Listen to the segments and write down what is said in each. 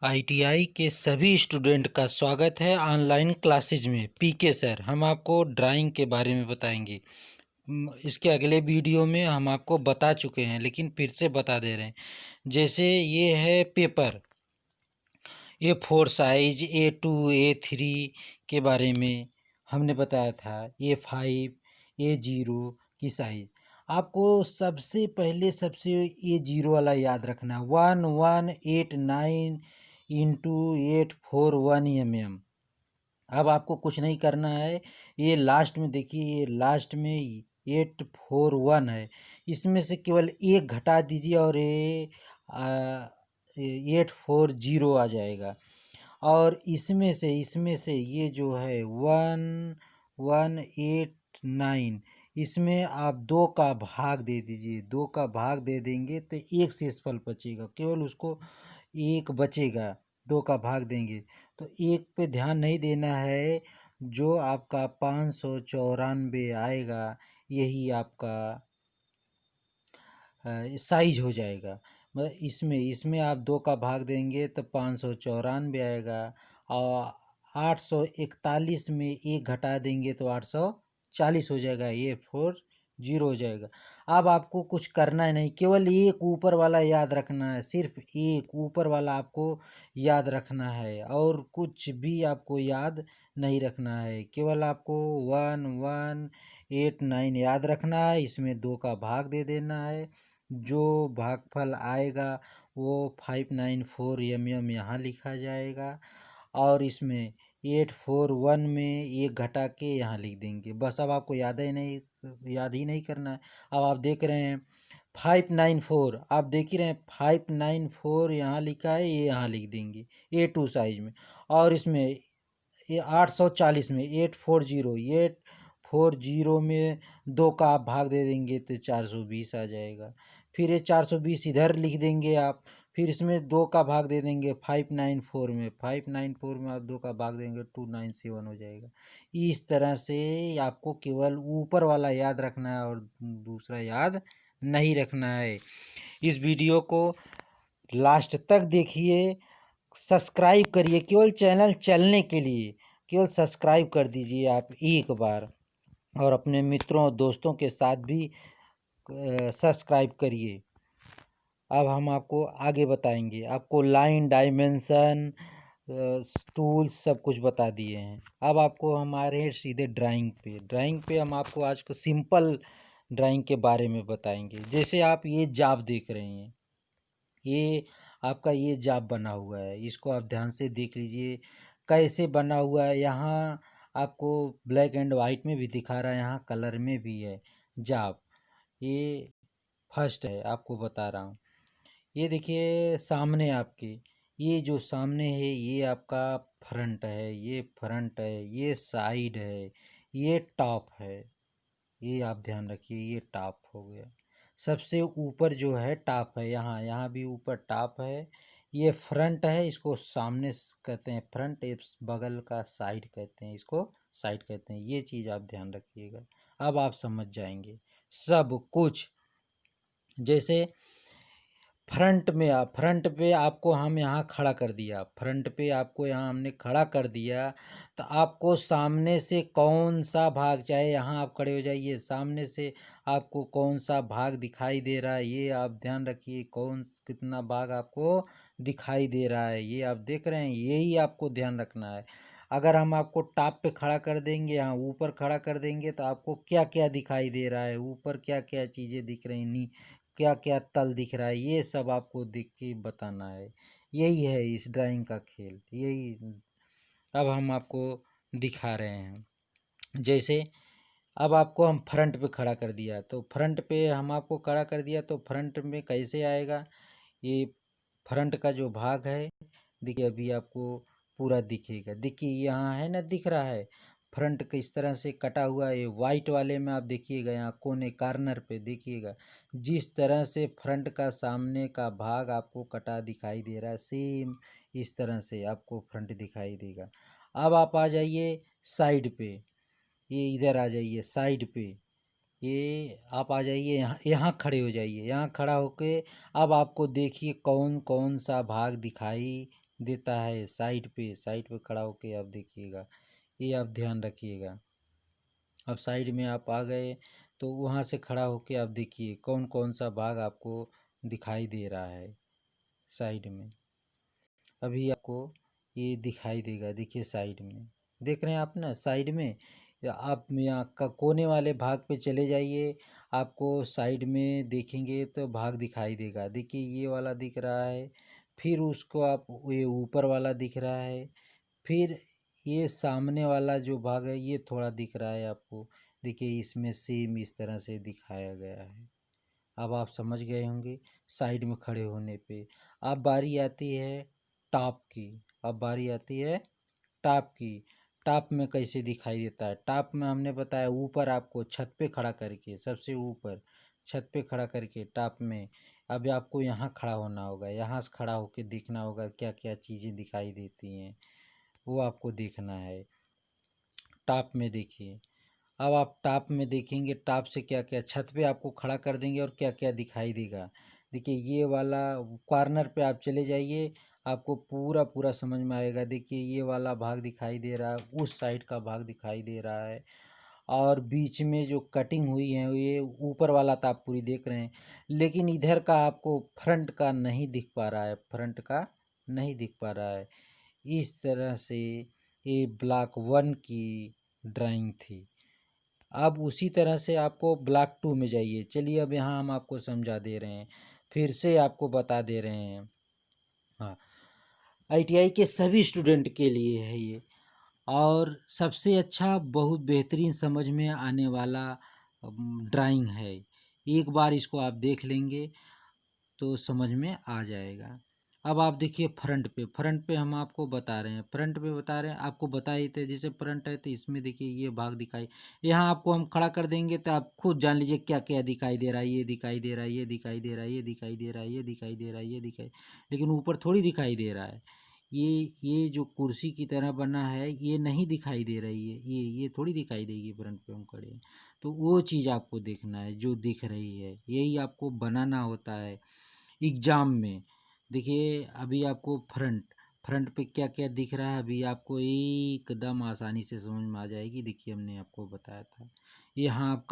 ITI के सभी student का स्वागत है ऑनलाइन क्लासेज में। पीके सर हम आपको ड्राइंग के बारे में बताएंगे। इसके अगले वीडियो में हम आपको बता चुके हैं, लेकिन फिर से बता दे रहे हैं। जैसे ये है paper A4 size, A2, A3 के बारे में हमने बताया था। A5, A0 की साइज आपको सबसे पहले सबसे A0 वाला याद रखना, 1189 इंटू 841 mm। अब आपको कुछ नहीं करना है। ये लास्ट में देखिए, ये लास्ट में 841 है, इसमें से केवल एक घटा दीजिए और ये 840 आ जाएगा। और इसमें से ये जो है 1189, इसमें आप 2 का भाग दे दीजिए। 2 का भाग दे देंगे तो एक शेषफल बचेगा, केवल उसको एक बचेगा। 2 का भाग देंगे तो एक पे ध्यान नहीं देना है। जो आपका 594 आएगा, यही आपका साइज हो जाएगा। मतलब इसमें आप 2 का भाग देंगे तो 594 आएगा, और 841 में एक घटा देंगे तो 840 हो जाएगा। ये 40 हो जाएगा। अब आपको कुछ करना है नहीं, केवल एक ऊपर वाला याद रखना है। सिर्फ एक ऊपर वाला आपको याद रखना है, और कुछ भी आपको याद नहीं रखना है। केवल आपको 1189 याद रखना है, इसमें 2 का भाग दे देना है। जो भागफल आएगा वो 594 यहाँ लिखा जाएगा, और इसमें 841 में एक घटा के यहाँ लिख देंगे। बस अब आपको याद ही नहीं करना है। अब आप देख रहे हैं 594, आप देख ही रहे हैं 594 यहाँ लिखा है, ये यहाँ लिख देंगे A2 साइज में। और इसमें ये 840 में 840 में 2 का आप भाग दे देंगे तो 420 आ जाएगा। फिर ये 420 इधर लिख देंगे आप। फिर इसमें 2 का भाग दे देंगे 594 में आप 2 का भाग देंगे 297 हो जाएगा। इस तरह से आपको केवल ऊपर वाला याद रखना है और दूसरा याद नहीं रखना है। इस वीडियो को लास्ट तक देखिए, सब्सक्राइब करिए। केवल चैनल चलने के लिए केवल सब्सक्राइब कर दीजिए आप एक बार, और अपने मित्रों और दोस्तों के साथ भी सब्सक्राइब करिए। अब हम आपको आगे बताएंगे। आपको लाइन, डायमेंशन, टूल्स सब कुछ बता दिए हैं। अब आपको हमारे सीधे ड्राइंग पे हम आपको आज को सिंपल ड्राइंग के बारे में बताएंगे। जैसे आप ये जाप देख रहे हैं, ये आपका ये जाप बना हुआ है। इसको आप ध्यान से देख लीजिए कैसे बना हुआ है। यहाँ आपको ब्लैक एंड वाइट में भी दिखा रहा है, यहाँ कलर में भी है जाप। ये फर्स्ट है, आपको बता रहा हूँ। ये देखिए सामने आपके, ये जो सामने है ये आपका फ्रंट है, ये फ्रंट है, ये साइड है, ये टॉप है। ये आप ध्यान रखिए, ये टॉप हो गया। सबसे ऊपर जो है टॉप है, यहाँ यहाँ भी ऊपर टॉप है। ये फ्रंट है, इसको सामने कहते हैं फ्रंट। बगल का साइड कहते हैं, इसको साइड कहते हैं। ये चीज़ आप ध्यान रखिएगा, अब आप समझ जाएंगे सब कुछ। जैसे फ्रंट पे आपको हम यहाँ खड़ा कर दिया, फ्रंट पे आपको यहाँ हमने खड़ा कर दिया, तो आपको सामने से कौन सा भाग, चाहे यहाँ आप खड़े हो जाइए, सामने से आपको कौन सा भाग दिखाई दे रहा है ये आप ध्यान रखिए। कितना भाग आपको दिखाई दे रहा है ये आप देख रहे हैं, यही आपको ध्यान रखना है। अगर हम आपको टॉप पे खड़ा कर देंगे, यहाँ ऊपर खड़ा कर देंगे, तो आपको क्या क्या दिखाई दे रहा है, ऊपर क्या क्या चीज़ें दिख रही हैं, क्या क्या तल दिख रहा है, ये सब आपको देख के बताना है। यही है इस ड्राइंग का खेल, यही अब हम आपको दिखा रहे हैं। जैसे अब आपको हम फ्रंट पे खड़ा कर दिया, तो फ्रंट पे हम आपको खड़ा कर दिया, तो फ्रंट में कैसे आएगा। ये फ्रंट का जो भाग है देखिए, अभी आपको पूरा दिखेगा। देखिए यहाँ है ना, दिख रहा है फ्रंट किस तरह से कटा हुआ है। वाइट वाले में आप देखिएगा, यहाँ कोने कार्नर पे देखिएगा, जिस तरह से फ्रंट का सामने का भाग आपको कटा दिखाई दे रहा है, सेम इस तरह से आपको फ्रंट दिखाई देगा। अब आप आ जाइए साइड पे, ये इधर आ जाइए साइड पे, ये आप आ जाइए यहाँ, यहाँ खड़े हो जाइए। यहाँ खड़ा होके अब आपको देखिए कौन कौन सा भाग दिखाई देता है साइड पे खड़ा होके आप देखिएगा, ये आप ध्यान रखिएगा। अब साइड में आप आ गए तो वहाँ से खड़ा होके आप देखिए कौन कौन सा भाग आपको दिखाई दे रहा है साइड में। अभी आपको ये दिखाई देगा, देखिए साइड में देख रहे हैं आप ना साइड में। या आप यहाँ का कोने वाले भाग पे चले जाइए, आपको साइड में देखेंगे तो भाग दिखाई देगा। देखिए ये वाला दिख रहा है, फिर उसको आप ये ऊपर वाला दिख रहा है, फिर ये सामने वाला जो भाग है ये थोड़ा दिख रहा है आपको। देखिए इसमें सेम इस तरह से दिखाया गया है। अब आप समझ गए होंगे साइड में खड़े होने पे। अब बारी आती है टॉप की। अब बारी आती है टॉप की। टॉप में कैसे दिखाई देता है? टॉप में हमने बताया ऊपर आपको छत पे खड़ा करके, सबसे ऊपर छत पे खड़ा करके टॉप में। अब आपको यहाँ खड़ा होना होगा, यहाँ से खड़ा होके देखना होगा क्या क्या चीज़ें दिखाई देती हैं, वो आपको देखना है। टॉप में देखिए, अब आप टॉप में देखेंगे टॉप से क्या क्या छत पे आपको खड़ा कर देंगे और क्या क्या दिखाई देगा। देखिए ये वाला कॉर्नर पे आप चले जाइए, आपको पूरा पूरा समझ में आएगा। देखिए ये वाला भाग दिखाई दे रहा है, उस साइड का भाग दिखाई दे रहा है, और बीच में जो कटिंग हुई है ये ऊपर वाला तो आप पूरी देख रहे हैं, लेकिन इधर का आपको फ्रंट का नहीं दिख पा रहा है, फ्रंट का नहीं दिख पा रहा है। इस तरह से ये ब्लॉक 1 की ड्राइंग थी। अब उसी तरह से आपको ब्लॉक 2 में जाइए। चलिए अब यहाँ हम आपको समझा दे रहे हैं, फिर से आपको बता दे रहे हैं। हाँ, आईटीआई के सभी स्टूडेंट के लिए है ये, और सबसे अच्छा बहुत बेहतरीन समझ में आने वाला ड्राइंग है। एक बार इसको आप देख लेंगे तो समझ में आ जाएगा। अब आप देखिए फ्रंट पे हम आपको बता रहे हैं, फ्रंट पे बता रहे हैं आपको, बता ही थे जैसे फ्रंट है तो इसमें देखिए ये भाग दिखाई, यहाँ आपको हम खड़ा कर देंगे तो आप खुद जान लीजिए क्या क्या दिखाई दे रहा है। ये दिखाई दे रहा है, ये दिखाई दे रहा है, ये दिखाई दे रहा है, ये दिखाई दे रहा है, ये दिखाई, लेकिन ऊपर थोड़ी दिखाई दे रहा है। ये जो कुर्सी की तरह बना है ये नहीं दिखाई दे रही है, ये थोड़ी दिखाई देगी फ्रंट पे हम खड़े हैं। तो वो चीज़ आपको देखना है जो दिख रही है, यही आपको बनाना होता है एग्ज़ाम में। देखिए अभी आपको फ्रंट पे क्या क्या दिख रहा है, अभी आपको एकदम आसानी से समझ में आ जाएगी। देखिए हमने आपको बताया था, यहाँ आप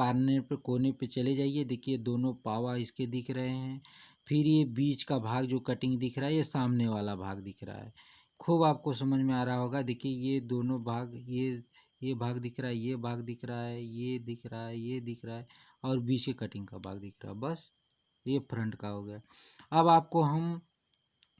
कोने पे चले जाइए, देखिए दोनों पावा इसके दिख रहे हैं। फिर ये बीच का भाग जो कटिंग दिख रहा है, ये सामने वाला भाग दिख रहा है। खूब आपको समझ में आ रहा होगा। देखिए ये दोनों भाग, ये भाग दिख रहा है, ये भाग दिख रहा है, ये दिख रहा है, ये दिख रहा है, और बीच के कटिंग का भाग दिख रहा है। बस ये फ्रंट का हो गया। अब आपको हम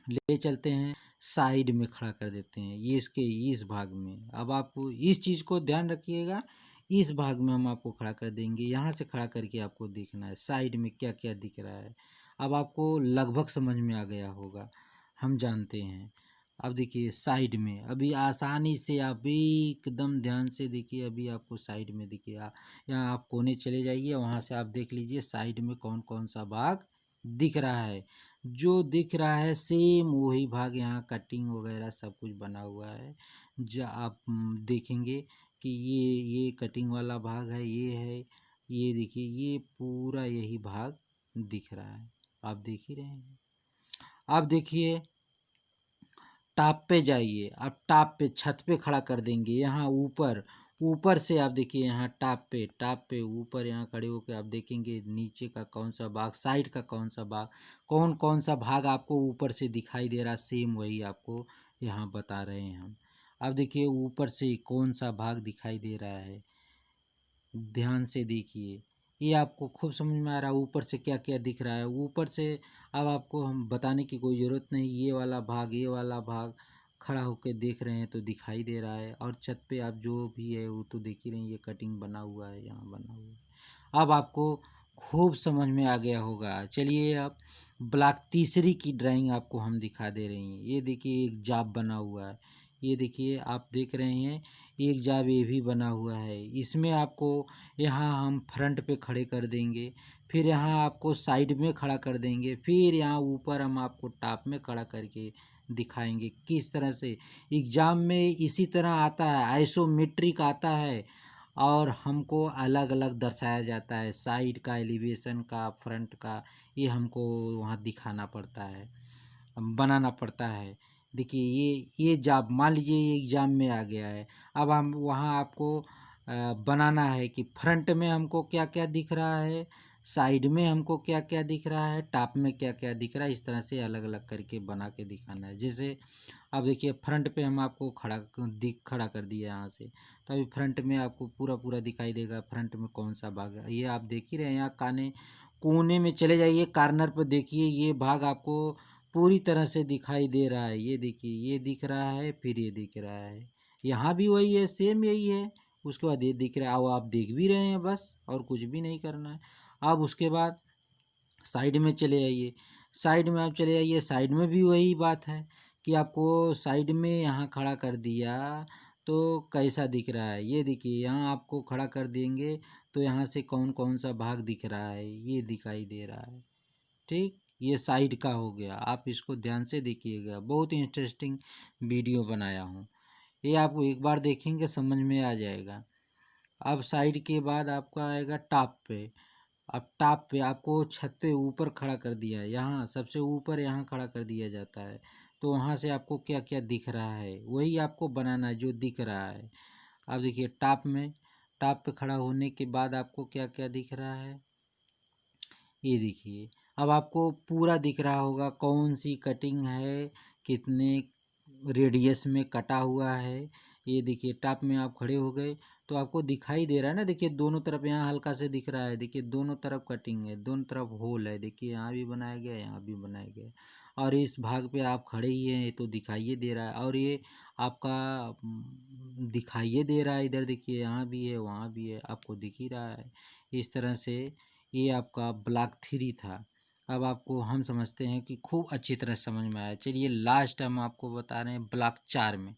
ले चलते हैं साइड में, खड़ा कर देते हैं ये इसके इस भाग में। अब आपको इस चीज़ को ध्यान रखिएगा, इस भाग में हम आपको खड़ा कर देंगे, यहाँ से खड़ा करके आपको देखना है साइड में क्या क्या दिख रहा है। अब आपको लगभग समझ में आ गया होगा, हम जानते हैं। अब देखिए साइड में अभी आसानी से आप एकदम ध्यान से देखिए, अभी आपको साइड में देखिए यहाँ आप कोने चले जाइए, वहाँ से आप देख लीजिए साइड में कौन कौन सा भाग दिख रहा है। जो दिख रहा है सेम वही भाग यहाँ कटिंग वगैरह सब कुछ बना हुआ है। जो आप देखेंगे कि ये कटिंग वाला भाग है, ये है, ये देखिए ये पूरा यही भाग दिख रहा है, आप देख ही रहे हैं। आप देखिए टॉप पे जाइए, आप टॉप पे छत पे खड़ा कर देंगे, यहाँ ऊपर ऊपर से आप देखिए यहाँ टॉप पे ऊपर यहाँ खड़े होकर आप देखेंगे नीचे का कौन सा भाग, साइड का कौन सा भाग, कौन कौन सा भाग आपको ऊपर से दिखाई दे रहा, सेम वही आपको यहाँ बता रहे हैं हम। अब देखिए ऊपर से कौन सा भाग दिखाई दे रहा है, ध्यान से देखिए, ये आपको खूब समझ में आ रहा है ऊपर से क्या क्या दिख रहा है। ऊपर से अब आपको हम बताने की कोई ज़रूरत नहीं, ये वाला भाग खड़ा होकर देख रहे हैं तो दिखाई दे रहा है, और छत पे आप जो भी है वो तो देख ही रहे हैं, ये कटिंग बना हुआ है, यहाँ बना हुआ है। अब आपको खूब समझ में आ गया होगा। चलिए अब ब्लॉक तीसरी की ड्राइंग आपको हम दिखा दे रहे हैं। ये देखिए एक जाप बना हुआ है, ये देखिए आप देख रहे हैं एक जाब ये भी बना हुआ है। इसमें आपको यहाँ हम फ्रंट पे खड़े कर देंगे, फिर यहाँ आपको साइड में खड़ा कर देंगे, फिर यहाँ ऊपर हम आपको टॉप में खड़ा करके दिखाएंगे किस तरह से। एग्ज़ाम में इसी तरह आता है, आइसोमेट्रिक आता है, और हमको अलग अलग दर्शाया जाता है, साइड का, एलिवेशन का, फ्रंट का, ये हमको वहाँ दिखाना पड़ता है, बनाना पड़ता है। देखिए ये जॉब मान लीजिए ये एग्ज़ाम में आ गया है। अब हम वहाँ आपको बनाना है कि फ्रंट में हमको क्या क्या दिख रहा है, साइड में हमको क्या क्या दिख रहा है, टॉप में क्या क्या दिख रहा है। इस तरह से अलग अलग करके बना के दिखाना है। जैसे अब देखिए फ्रंट पे हम आपको खड़ा कर दिया यहाँ से, तो अभी फ्रंट में आपको पूरा पूरा दिखाई देगा फ्रंट में कौन सा भाग है। ये आप देख ही रहे हैं। यहाँ कोने में चले जाइए, कॉर्नर पर देखिए, ये भाग आपको पूरी तरह से दिखाई दे रहा है। ये देखिए ये दिख रहा है, फिर ये दिख रहा है, यहाँ भी वही है, सेम यही है। उसके बाद ये दिख रहा है, अब आप देख भी रहे हैं बस, और कुछ भी नहीं करना है। अब उसके बाद साइड में चले आइए, साइड में आप चले जाइए, साइड में भी वही बात है कि आपको साइड में यहाँ खड़ा कर दिया तो कैसा दिख रहा है। ये देखिए यहाँ आपको खड़ा कर देंगे तो यहाँ से कौन कौन सा भाग दिख रहा है, ये दिखाई दे रहा है। ठीक, ये साइड का हो गया। आप इसको ध्यान से देखिएगा, बहुत इंटरेस्टिंग वीडियो बनाया हूँ। ये आप एक बार देखेंगे समझ में आ जाएगा। अब साइड के बाद आपका आएगा टॉप पे। अब टॉप पे आपको छत पे ऊपर खड़ा कर दिया है, यहाँ सबसे ऊपर यहाँ खड़ा कर दिया जाता है। तो वहाँ से आपको क्या क्या दिख रहा है वही आपको बनाना है जो दिख रहा है। अब देखिए टॉप पे खड़ा होने के बाद आपको क्या क्या दिख रहा है, ये देखिए। अब आपको पूरा दिख रहा होगा कौन सी कटिंग है, कितने रेडियस में कटा हुआ है। ये देखिए टॉप में आप खड़े हो गए तो आपको दिखाई दे रहा है ना। देखिए दोनों तरफ यहाँ हल्का से दिख रहा है, देखिए दोनों तरफ कटिंग है, दोनों तरफ होल है। देखिए यहाँ भी बनाया गया, यहाँ भी बनाया गया। और इस भाग पे आप खड़े ही हैं तो दिखाइए दे रहा है। और ये आपका दिखाइए दे रहा है, इधर देखिए यहाँ भी है वहाँ भी है, आपको दिख ही रहा है। इस तरह से ये आपका ब्लॉक 3 था। अब आपको हम समझते हैं कि खूब अच्छी तरह समझ में आया। चलिए लास्ट हम आपको बता रहे हैं ब्लॉक 4 में।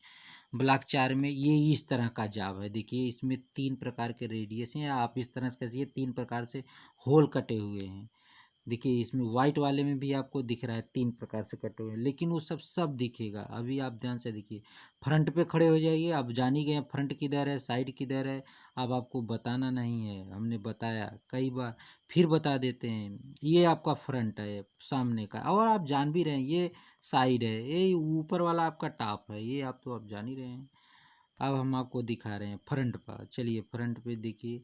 ब्लॉक 4 में ये इस तरह का जाब है। देखिए इसमें 3 प्रकार के रेडियस हैं, आप इस तरह से कहिए 3 प्रकार से होल कटे हुए हैं। देखिए इसमें वाइट वाले में भी आपको दिख रहा है 3 प्रकार से कटे हुए हैं, लेकिन वो सब दिखेगा। अभी आप ध्यान से देखिए, फ्रंट पे खड़े हो जाइए। अब जान ही गए फ्रंट किधर है, साइड किधर है। अब आपको बताना नहीं है, हमने बताया कई बार, फिर बता देते हैं। ये आपका फ्रंट है सामने का, और आप जान भी रहे हैं ये साइड है, ये ऊपर वाला आपका टॉप है, ये आप तो आप जान ही रहे हैं। अब हम आपको दिखा रहे हैं फ्रंट पर। चलिए फ्रंट पे देखिए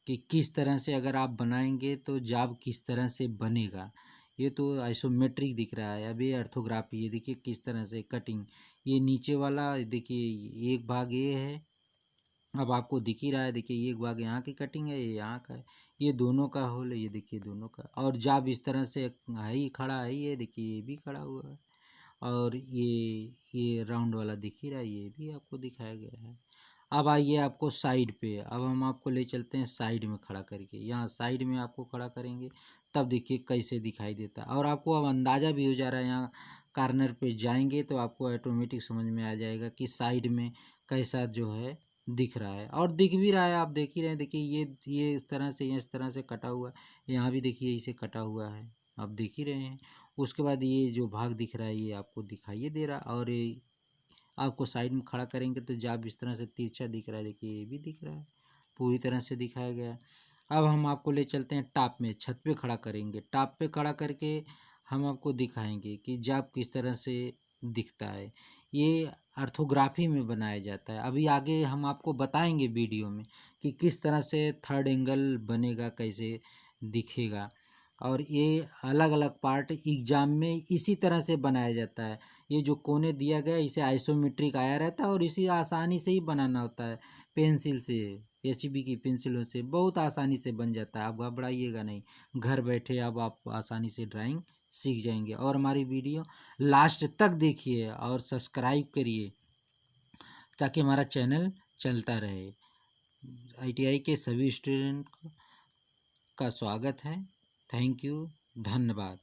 कि किस तरह से अगर आप बनाएंगे तो जाब किस तरह से बनेगा। ये तो आइसोमेट्रिक दिख रहा है। अब ये ऑर्थोग्राफी, ये देखिए किस तरह से कटिंग। ये नीचे वाला देखिए एक भाग ये है, अब आपको दिख ही रहा है। देखिए एक भाग यहाँ की कटिंग है, ये यहाँ का है, ये दोनों का होल है, ये देखिए दोनों का। और जाब इस तरह से है ही खड़ा है, ये देखिए ये भी खड़ा हुआ है। और ये राउंड वाला दिख ही रहा है, ये भी आपको दिखाया गया है। अब आइए आपको साइड पे, अब हम आपको ले चलते हैं साइड में खड़ा करके। यहाँ साइड में आपको खड़ा करेंगे तब देखिए कैसे दिखाई देता है। और आपको अब अंदाज़ा भी हो जा रहा है, यहाँ कॉर्नर पे जाएंगे तो आपको ऑटोमेटिक समझ में आ जाएगा कि साइड में कैसा जो है दिख रहा है। और दिख भी रहा है, आप देख ही रहे हैं। देखिए ये इस तरह से कटा हुआ है, यहाँ भी देखिए इसे कटा हुआ है, आप देख ही रहे हैं। उसके बाद ये जो भाग दिख रहा है ये आपको दिखाई दे रहा है। और ये आपको साइड में खड़ा करेंगे तो जाब इस तरह से तिरछा दिख रहा है, देखिए ये भी दिख रहा है, पूरी तरह से दिखाया गया है। अब हम आपको ले चलते हैं टॉप में, छत पे खड़ा करेंगे। टॉप पे खड़ा करके हम आपको दिखाएंगे कि जाब किस तरह से दिखता है। ये ऑर्थोग्राफी में बनाया जाता है। अभी आगे हम आपको बताएंगे वीडियो में कि किस तरह से थर्ड एंगल बनेगा, कैसे दिखेगा। और ये अलग अलग पार्ट एग्जाम में इसी तरह से बनाया जाता है। ये जो कोने दिया गया है इसे आइसोमेट्रिक आया रहता है, और इसी आसानी से ही बनाना होता है। पेंसिल से, HB की पेंसिलों से बहुत आसानी से बन जाता है, आप घबराइएगा नहीं। घर बैठे अब आप आसानी से ड्राइंग सीख जाएंगे। और हमारी वीडियो लास्ट तक देखिए और सब्सक्राइब करिए ताकि हमारा चैनल चलता रहे। ITI के सभी स्टूडेंट का स्वागत है। थैंक यू, धन्यवाद।